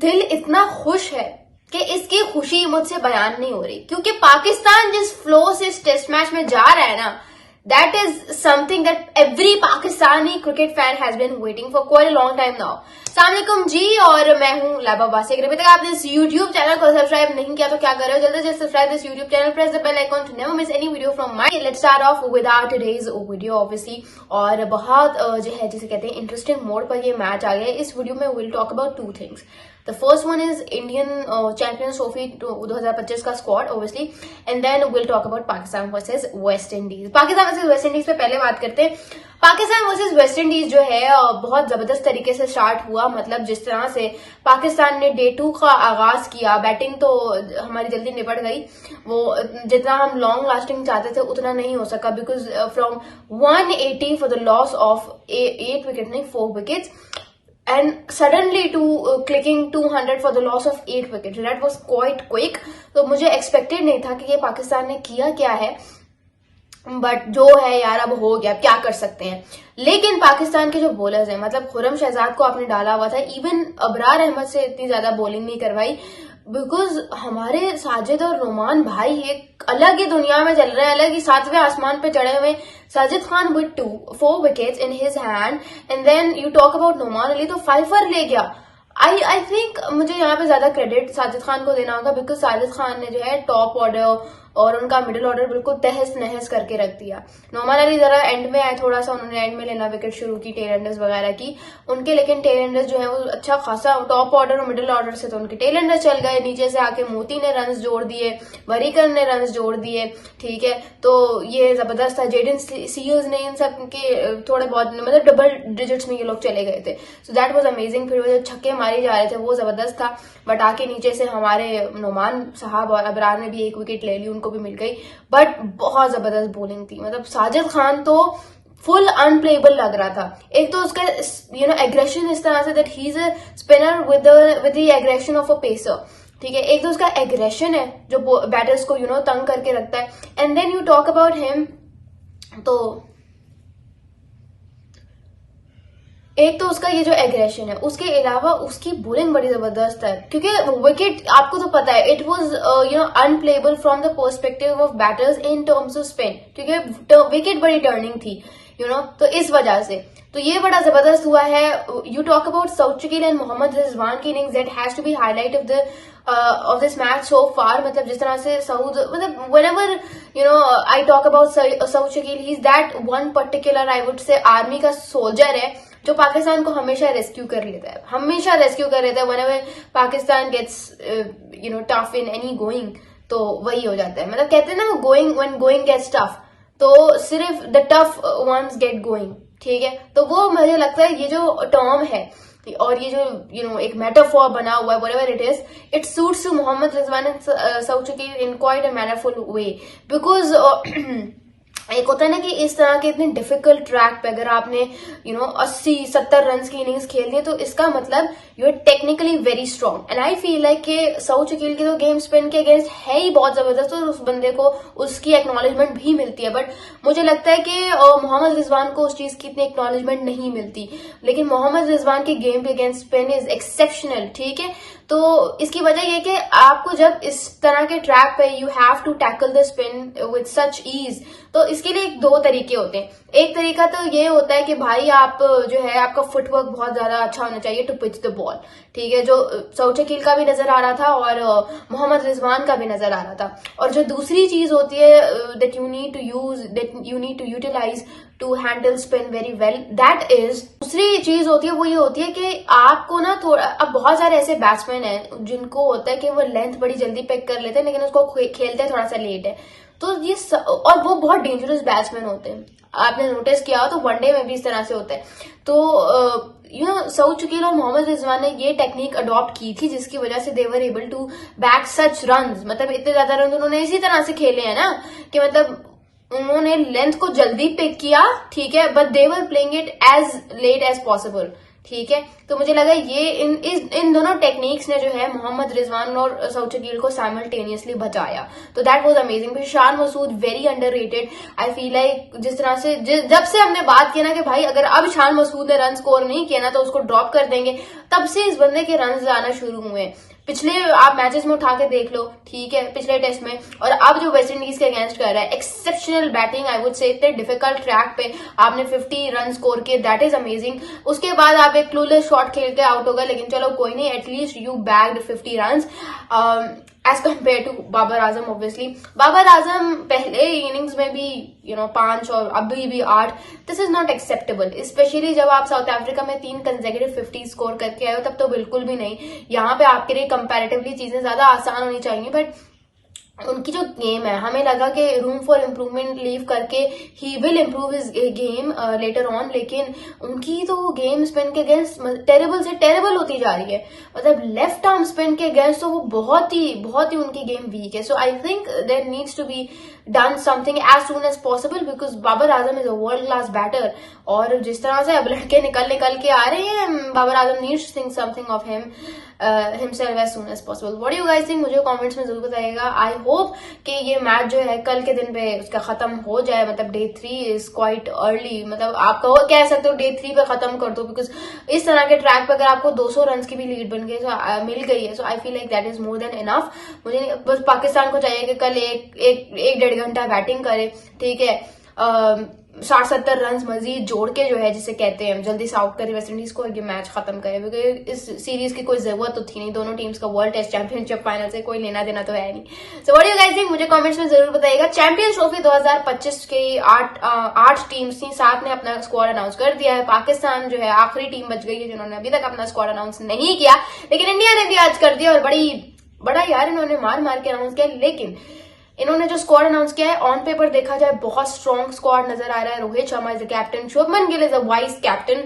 दिल इतना खुश है कि इसकी खुशी मुझसे बयान नहीं हो रही, क्योंकि पाकिस्तान जिस फ्लो से इस टेस्ट मैच में जा रहा है ना, that is something that every Pakistani cricket fan has been waiting for quite a long time now. अस्सलाम वालेकुम जी, और मैं हूं लाबा बासी। अगर अभी तक आपने इस यूट्यूब चैनल को सब्सक्राइब नहीं किया तो क्या कर रहे हो, जल्दी से subscribe this YouTube channel, press the bell icon to never miss any video from my. Let's start off with our today's video obviously. और बहुत जो है जिसे कहते हैं इंटरेस्टिंग मोड पर ये मैच आ गया है। इस वीडियो में will talk about two things. The first one is Indian Champions Trophy 2025 का squad obviously, and then we'll talk about Pakistan versus West Indies. Pakistan versus West Indies पे पहले बात करते हैं। पाकिस्तान वर्सेस वेस्ट इंडीज जो है बहुत जबरदस्त तरीके से स्टार्ट हुआ। मतलब जिस तरह से पाकिस्तान ने डे 2 का आगाज किया, बैटिंग तो हमारी जल्दी निपट गई। वो जितना हम लॉन्ग लास्टिंग चाहते थे उतना नहीं हो सका, because from 180 for the loss of 8 wicket नहीं 4 wickets, and suddenly to clicking 200 for the loss of 8 wickets. That was quite quick. तो मुझे expected नहीं था कि ये पाकिस्तान ने किया क्या है, बट जो है यार अब हो गया, क्या कर सकते हैं। लेकिन पाकिस्तान के जो बॉलर्स हैं, मतलब खुर्रम शहजाद को आपने डाला हुआ था, इवन अबरार अहमद से इतनी ज्यादा बॉलिंग नहीं करवाई, बिकॉज हमारे साजिद और रोमान भाई एक अलग ही दुनिया में चल रहे हैं, अलग ही 7वें आसमान पे चढ़े हुए। Sajid Khan with 4 wickets in his hand, and then you talk about Noman Ali तो 5 ले गया। आई थिंक मुझे यहाँ पे ज्यादा क्रेडिट साजिद खान को देना होगा, बिकॉज साजिद खान ने जो है टॉप ऑर्डर और उनका मिडिल ऑर्डर बिल्कुल तहस नहस करके रख दिया। नोमान अली जरा एंड में आए, थोड़ा सा उन्होंने एंड में लेना विकेट शुरू की, टेल एंडर्स वगैरह की उनके, लेकिन टेल एंडर्स जो है वो अच्छा खासा टॉप ऑर्डर और मिडिल ऑर्डर से तो उनके टेल एंडर्स चल गए। नीचे से आके मोती ने रन्स जोड़ दिए, वरीकर ने रन्स जोड़ दिए, ठीक है, तो ये जबरदस्त था। जेडन सीयर्स ने इन सब के थोड़े बहुत मतलब डबल डिजिट्स में ये लोग चले गए थे, सो दैट वाज अमेजिंग। फिर वो जो छक्के मारे जा रहे थे वो जबरदस्त था, बट आके नीचे से हमारे नोमान साहब और अबरार ने भी 1 विकेट ले ली, उनको भी मिल गई, बट बहुत जबरदस्त बॉलिंग थी। मतलब साजिद खान तो फुल अनप्लेएबल लग रहा था। एक तो उसका एग्रेशन इस तरह say that he is a spinner with the aggression of a pacer, ठीक है। एक तो उसका एग्रेशन है जो बैटर्स को तंग करके रखता है, and then you talk about him, तो एक तो उसका ये जो एग्रेशन है, उसके अलावा उसकी बॉलिंग बड़ी जबरदस्त है, क्योंकि विकेट आपको तो पता है it was unplayable from the perspective of batters in terms off spin, क्योंकि विकेट बड़ी टर्निंग थी तो इस वजह से तो ये बड़ा जबरदस्त हुआ है। You talk about Saud Shakeel and Mohammad Rizwan की innings, that has to be highlight of this match so far. मतलब जिस तरह से सऊद, मतलब whenever I talk about Saud Shakeel, he is that one particular I would say army का सोल्जर है जो पाकिस्तान को हमेशा रेस्क्यू कर लेता है, हमेशा रेस्क्यू कर लेता है। Whenever Pakistan gets tough in any going, तो वही हो जाता है। मतलब कहते हैं ना, going when going gets tough, तो सिर्फ the tough ones get going, ठीक है। तो वो मुझे लगता है ये जो टर्म है और ये जो एक मेटाफोर बना हुआ है, whatever it is, it suits to Mohammad Rizwan and Saud Shakeel in quite a mannerful way, because एक होता है ना कि इस तरह के इतने डिफिकल्ट ट्रैक पे अगर आपने 80-70 रन की इनिंग्स खेल दी, तो इसका मतलब you are technically very strong. And I feel like कि सऊद शकील की तो गेम स्पिन के अगेंस्ट है ही बहुत जबरदस्त, और उस बंदे को उसकी एक्नॉलेजमेंट भी मिलती है, बट मुझे लगता है कि मोहम्मद रिजवान को उस चीज की इतनी एक्नॉलेजमेंट नहीं मिलती। लेकिन मोहम्मद रिजवान की गेम पे अगेंस्ट स्पिन इज एक्सेप्शनल, ठीक है। तो इसकी वजह यह कि आपको जब इस तरह के ट्रैक पे you have to tackle the spin with such ease, तो इसके लिए 2 तरीके होते हैं। एक तरीका तो ये होता है कि भाई आप जो है आपका फुटवर्क बहुत ज्यादा अच्छा होना चाहिए टू पिच द बॉल, ठीक है, जो सऊद शकील का भी नजर आ रहा था और मोहम्मद रिजवान का भी नजर आ रहा था। और जो दूसरी चीज होती है that you need to utilise to handle spin very well, that is, दूसरी चीज होती है वो ये होती है कि आपको ना थोड़ा, अब बहुत सारे ऐसे बैट्समैन हैं जिनको होता है कि वो लेंथ बड़ी जल्दी पिक कर लेते हैं, लेकिन उसको खेलते थोड़ा सा लेट है, तो ये और वो बहुत डेंजरस बैट्समैन होते हैं। आपने नोटिस किया हो तो वनडे में भी इस तरह से होता है। तो सऊद शकील और मोहम्मद रिजवान ने ये टेक्निक अडॉप्ट की थी, जिसकी वजह से they were able to back such runs. मतलब इतने ज्यादा रन उन्होंने इसी तरह से खेले हैं ना, कि मतलब उन्होंने लेंथ को जल्दी पिक किया, ठीक है, but they were playing it as late as possible, ठीक है। तो मुझे लगा ये इन दोनों टेक्निक्स ने जो है मोहम्मद रिजवान और सऊद शकील को साइमल्टेनियसली बचाया। तो that was amazing. Shan Masood very underrated. I feel like जिस तरह से जब से हमने बात किया ना कि भाई अगर अब शान मसूद ने रन स्कोर नहीं किया ना तो उसको ड्रॉप कर देंगे, तब से इस बंदे के रन आना शुरू हुए। पिछले आप मैचेस में उठा के देख लो, ठीक है, पिछले टेस्ट में, और अब जो वेस्ट इंडीज के अगेंस्ट कर रहा है, एक्सेप्शनल बैटिंग। आई वुड से इतने डिफिकल्ट ट्रैक पे आपने 50 रन स्कोर किए, दैट इज अमेजिंग। उसके बाद आप एक क्लूलेस शॉट खेल के आउट हो गए, लेकिन चलो कोई नहीं, at least you bagged 50 run as compared to Babar Azam. Obviously Babar Azam पहले इनिंग्स में भी 5 और अभी भी 8, this is not acceptable. Especially जब आप साउथ अफ्रीका में 3 कंसेक्यूटिव 50 स्कोर करके आए हो, तब तो बिल्कुल भी नहीं। यहाँ पे आपके लिए कंपैरेटिवली चीजें ज्यादा आसान होनी चाहिए, बट उनकी जो गेम है, हमें लगा कि रूम फॉर इम्प्रूवमेंट लीव करके ही will improve his game later on, लेकिन उनकी तो गेम स्पिन के अगेंस्ट टेरेबल से टेरेबल होती जा रही है। मतलब लेफ्ट आर्म स्पिन के अगेंस्ट तो वो बहुत ही उनकी गेम वीक है। So I think there needs to be done something as soon as possible, because Babar Azam is a world class batter. और जिस तरह से अब लड़के निकल के आ रहे हैं, Babar Azam needs to think something of himself as soon as possible. What do you guys think? मुझे कमेंट्स में जरूर बताइएगा। आई होप कि ये मैच जो है कल के दिन पे उसका खत्म हो जाए। मतलब डे 3 इज क्वाइट अर्ली, मतलब आप कह सकते हो डे 3 पे खत्म कर दो, बिकॉज इस तरह के ट्रैक पे अगर आपको 200 रन की भी लीड बन गई, मिल गई है, so I feel like that is more than enough. मुझे बस पाकिस्तान को चाहिए कि कल एक 1.5 घंटा बैटिंग करे, ठीक है, 60-70 रन मजीद जोड़ के जो है जिसे कहते हैं जल्दी से आउट करे वेस्ट इंडीज को, ये मैच खत्म करे, क्योंकि इस सीरीज की कोई जरूरत तो थी नहीं। दोनों टीम्स का वर्ल्ड टेस्ट चैंपियनशिप फाइनल से कोई लेना देना तो है नहीं। So what do you guys think? मुझे कमेंट्स में जरूर बताइएगा। चैंपियंस ट्रॉफी 2025 की 8 टीम्स थी, 7 ने अपना स्क्वाड अनाउंस कर दिया है। पाकिस्तान जो है आखिरी टीम बच गई है जिन्होंने अभी तक अपना स्क्वाड अनाउंस नहीं किया, लेकिन इंडिया ने भी आज कर दिया, और बड़ा यार इन्होंने मार के अनाउंस किया। लेकिन इन्होंने जो स्क्वाड अनाउंस किया है, ऑन पेपर देखा जाए बहुत स्ट्रॉन्ग स्क्वाड नजर आ रहा है। Rohit Sharma is the captain, Shubman Gill is a vice captain,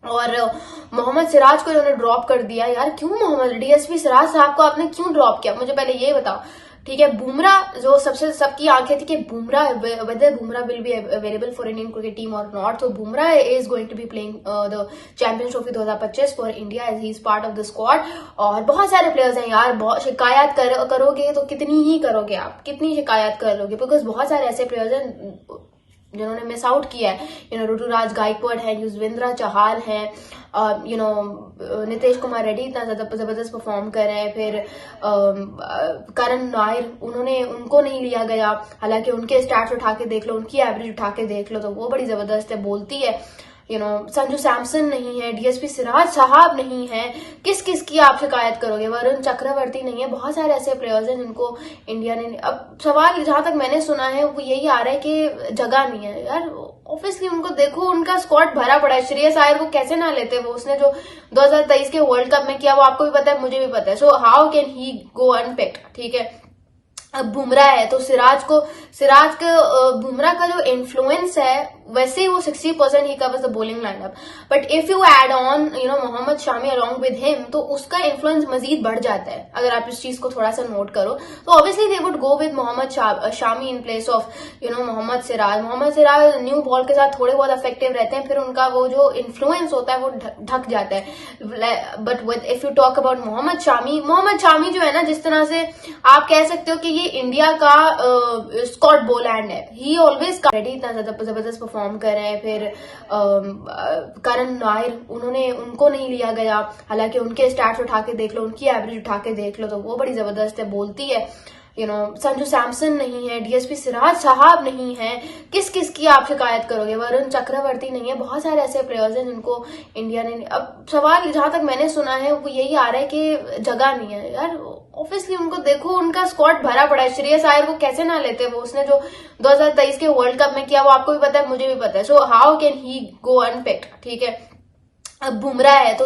और मोहम्मद सिराज को इन्होंने ड्रॉप कर दिया। यार क्यों मोहम्मद डीएसपी सिराज साहब को आपने क्यों ड्रॉप किया? मुझे पहले ये बताओ, ठीक है। बुमराह जो सबकी आंखें थी कि Bumrah whether Bumrah will be available for Indian cricket team और नॉट, तो Bumrah is going to be playing the Champions Trophy 2025 for India as he is part of the squad. और बहुत सारे प्लेयर्स हैं यार, बहुत शिकायत करोगे तो कितनी ही करोगे आप, कितनी शिकायत करोगे, बिकॉज बहुत सारे ऐसे प्लेयर्स हैं जिन्होंने मिस आउट किया है। ऋतुराज गायकवाड है, युजवेंद्र चहल है, नितेश कुमार रेड्डी इतना जबरदस्त परफॉर्म कर रहे हैं। फिर करण नायर, उनको नहीं लिया गया, हालांकि उनके स्टैट्स उठा के देख लो, उनकी एवरेज उठा के देख लो तो वो बड़ी जबरदस्त है, बोलती है। संजू सैमसन नहीं है, डीएसपी सिराज साहब नहीं है, किस की आप शिकायत करोगे? वरुण चक्रवर्ती नहीं है, बहुत सारे ऐसे प्लेयर्स हैं जिनको इंडिया ने, अब सवाल जहां तक मैंने सुना है वो यही आ रहा है कि जगह नहीं है यार। ऑब्वियसली उनको देखो, उनका स्क्वाड भरा पड़ा है। श्रेयस अय्यर को कैसे ना लेते? वो उसने जो 2023 के वर्ल्ड कप में किया वो आपको भी पता है, मुझे भी पता है। सो हाउ कैन ही गो अनपिक्ड? ठीक है, अब बुमराह है तो बुमराह का जो इन्फ्लुएंस है, वैसे ही वो 60% ही covers the bowling lineup, but if you add on Mohammed Shami along with him, तो उसका इन्फ्लुएंस मजीद बढ़ जाता है। अगर आप इस चीज को थोड़ा सा नोट करो तो obviously they would go with Mohammed Shami in place of Mohammed Siraj new ball के साथ थोड़े बहुत इफेक्टिव रहते हैं, फिर उनका वो जो इन्फ्लुएंस होता है वो ढक जाता है। But with if you talk about Mohammed Shami जो है ना, जिस तरह से आप कह सकते हो कि ये इंडिया का स्कॉट बोलैंड है। ही ऑलवेज रेडी, इतना जबरदस्त परफॉर्म कर रहे हैं। फिर करण नायर, उनको नहीं लिया गया, हालांकि उनके स्टैट्स उठा के देख लो, उनकी एवरेज उठा के देख लो तो वो बड़ी जबरदस्त है, बोलती है। संजू सैमसन नहीं है, डीएसपी सिराज साहब नहीं है, किस की आप शिकायत करोगे? वरुण चक्रवर्ती नहीं है, बहुत सारे ऐसे प्लेयर्स हैं जिनको इंडिया ने, अब सवाल जहां तक मैंने सुना है वो यही आ रहा है कि जगह नहीं है यार। ऑब्वियसली उनको देखो, उनका स्क्वाड भरा पड़ा है। श्रेयस अय्यर को कैसे ना लेते? वो उसने जो 2023 के वर्ल्ड कप में किया वो आपको भी पता है, मुझे भी पता है। सो हाउ कैन ही गो अनपिक्ड? ठीक है, अब बुमराह है तो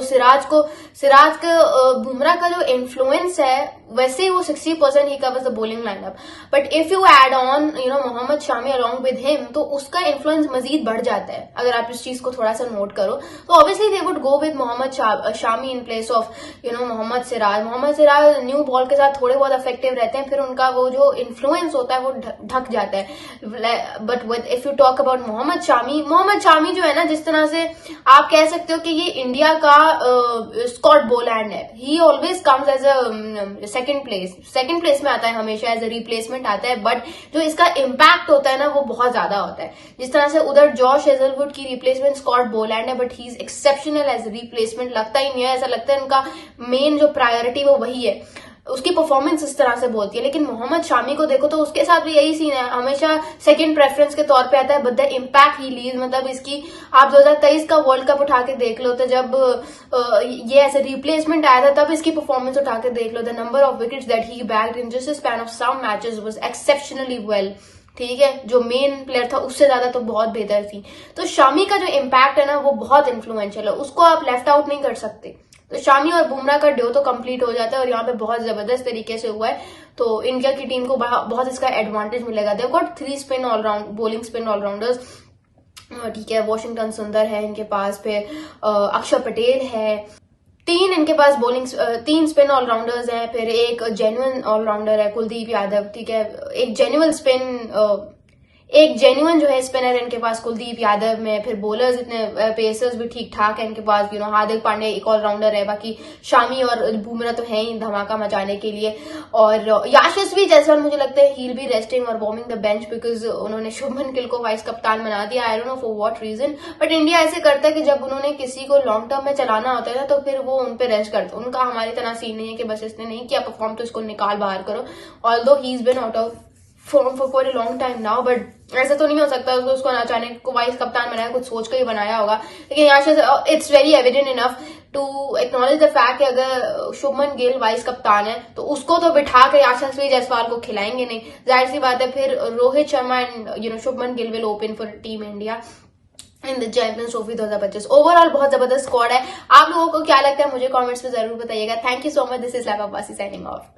बुमराह का जो इन्फ्लुएंस है, वैसे ही वो 60% ही covers the bowling lineup, but if you add on Mohammed Shami along with him, तो उसका इन्फ्लुएंस मजीद बढ़ जाता है। अगर आप इस चीज को थोड़ा सा नोट करो तो obviously they would go with Mohammed Shami in place of Mohammed Siraj. Mohammed Siraj new ball के साथ थोड़े बहुत इफेक्टिव रहते हैं, फिर उनका वो जो इन्फ्लुएंस होता है वो ढक जाता है। But with if you talk about Mohammed Shami जो है ना, जिस तरह से आप कह सकते हो कि ये इंडिया का स्कॉट बोलैंड है। He always comes as a second place में आता है, हमेशा एज अ रिप्लेसमेंट आता है, बट जो इसका इम्पैक्ट होता है ना वो बहुत ज्यादा होता है। जिस तरह से उधर जॉश हेजलवुड की रिप्लेसमेंट स्कॉट बोलैंड है, but he is exceptional as replacement. लगता ही नहीं है, ऐसा लगता है उनका मेन जो प्रायोरिटी वो वही है, उसकी परफॉर्मेंस इस तरह से बोलती है। लेकिन मोहम्मद शामी को देखो तो उसके साथ भी यही सीन है, हमेशा सेकंड प्रेफरेंस के तौर पे आता है, but the impact he leaves, मतलब इसकी आप 2023 का वर्ल्ड कप उठा के देख लो, तो जब ये ऐसे रिप्लेसमेंट आया था तब इसकी परफॉर्मेंस उठा के देख लो, the number of wickets that he bagged in just span of some matches was exceptionally well. ठीक है, जो मेन प्लेयर था उससे ज्यादा तो बहुत बेहतर थी। तो शामी का जो इम्पैक्ट है ना वो बहुत इन्फ्लुएंशियल है, उसको आप लेफ्ट आउट नहीं कर सकते। तो शामी और बुमराह का ड्यू तो कंप्लीट हो जाता है और यहाँ पे बहुत जबरदस्त तरीके से हुआ है, तो इंडिया की टीम को बहुत इसका एडवांटेज मिलेगा। They've got 3 spin all-round bowling spin all-rounders. ठीक है, वॉशिंगटन सुंदर है इनके पास, फिर अक्षर पटेल है, 3 इनके पास बॉलिंग 3 स्पिन ऑलराउंडर्स हैं, फिर एक जेन्युइन ऑलराउंडर है कुलदीप यादव। ठीक है, एक जेन्युइन जो है स्पिनर है इनके पास कुलदीप यादव में, फिर बॉलर्स इतने पेसर्स भी ठीक ठाक है इनके पास, हार्दिक पांड्या एक ऑलराउंडर है, बाकी शामी और बुमराह तो है ही धमाका मचाने के लिए। और यशस्वी जायसवाल मुझे लगता है ही विल बी रेस्टिंग और वार्मिंग द बेंच, बिकॉज उन्होंने शुभमन गिल को वाइस कप्तान बना दिया। I don't know for what reason, but India ऐसे करता है कि जब उन्होंने किसी को लॉन्ग टर्म में चलाना होता है ना तो फिर वो उनपे रेस्ट करते हैं। उनका हमारी तरह सीन नहीं है कि बस इसने नहीं किया परफॉर्म तो इसको निकाल बाहर करो, although he is been out of form for a long time now, but ऐसा तो नहीं हो सकता उसको अचानक को वाइस कप्तान बनाया, कुछ सोच कर ही बनाया होगा। लेकिन यहाँ से it's very evident enough to acknowledge the fact कि अगर शुभमन गिल वाइस कप्तान है तो उसको तो बिठा के यशस्वी जायसवाल को खिलाएंगे नहीं, जाहिर सी बात है। फिर Rohit Sharma and Shubman Gill will open for team India in the Champions Trophy 2025। Overall बहुत जबरदस्त स्क्वाड है। आप लोगों को क्या लगता है मुझे कमेंट्स में जरूर बताइएगा। Thank you so much, this is lab Abbasi signing off.